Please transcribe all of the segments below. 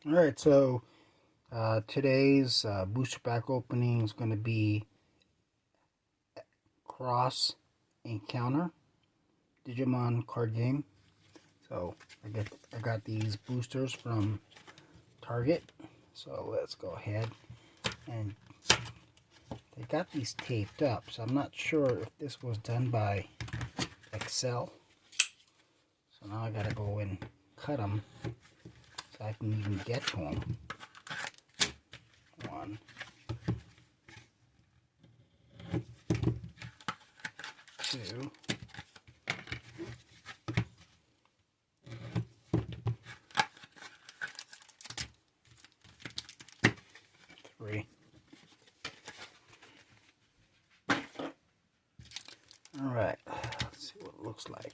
Alright, so today's booster pack opening is going to be Xros Encounter Digimon Card Game. So I got these boosters from Target. So let's go ahead, and they got these taped up. So I'm not sure if this was done by Excel. So now I gotta go and cut them so I can even get to them. One, two, three. Alright, let's see what it looks like.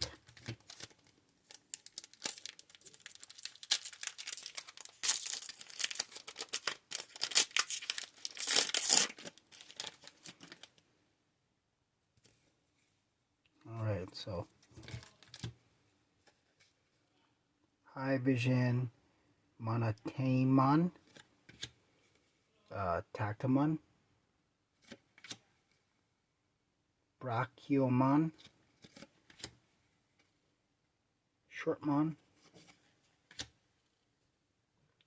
Alright, so High Vision Monotamon, Tactomon, Brachiomon, Shortmon,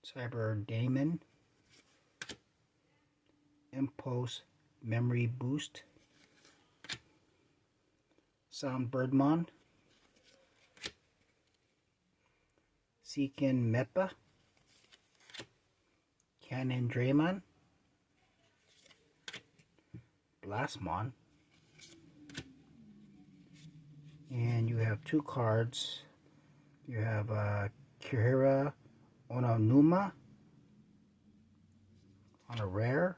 Cyber Daemon, Impulse Memory Boost, Soundbirdmon, Seekin Meppa, Cannon Draymon, Blastmon, and you have two cards. You have Kihira Ononuma on a rare,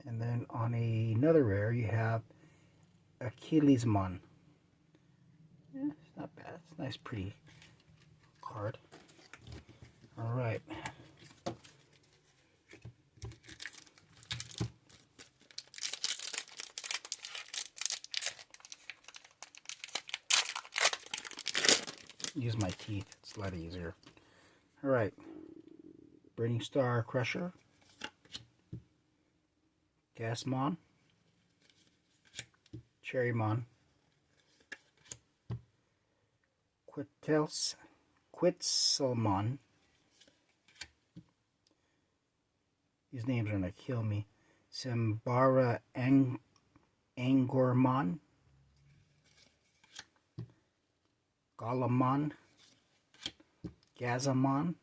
and then on another rare you have Achillesmon. Yeah, it's not bad. It's a nice, pretty card. Alright. Use my teeth. It's a lot easier. Alright. Burning Star Crusher. Gasmon. Cherrymon. Quetzalmon. These names are gonna kill me. Simbara Angormon. Golemon. Gazamon.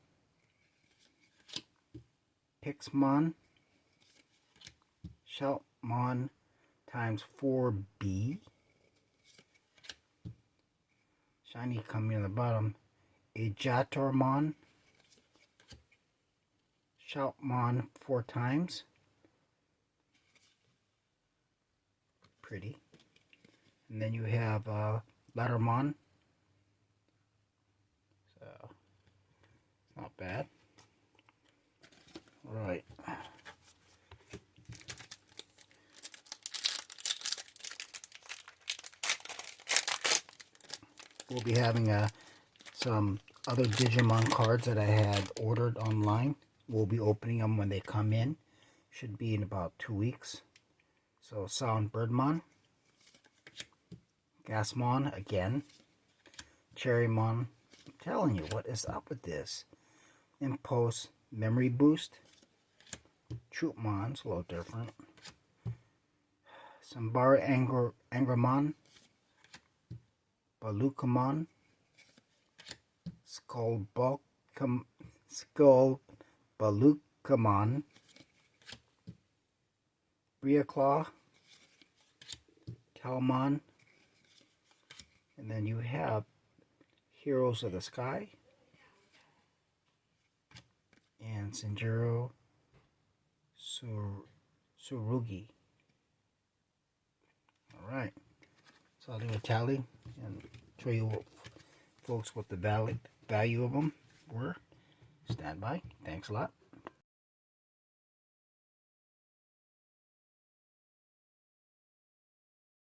Pixmon. Shoutmon times 4B. Shiny coming in the bottom. Ajatormon. Shoutmon 4 times. Pretty. And then you have Lettermon. So, not bad. Alright. We'll be having some other Digimon cards that I had ordered online. We'll be opening them when they come in. Should be in about 2 weeks. So Soundbirdmon, Gasmon again, Cherrymon. I'm telling you, what is up with this? Impulse Memory Boost, Troopmon's a little different. Sambara Angramon, Balukamon, Balukamon, Briaclaw, Talmon, and then you have Heroes of the Sky, and Sanjuro Tsurugi. Alright, so I'll do a tally and show you folks what the value of them were. Stand by. Thanks a lot.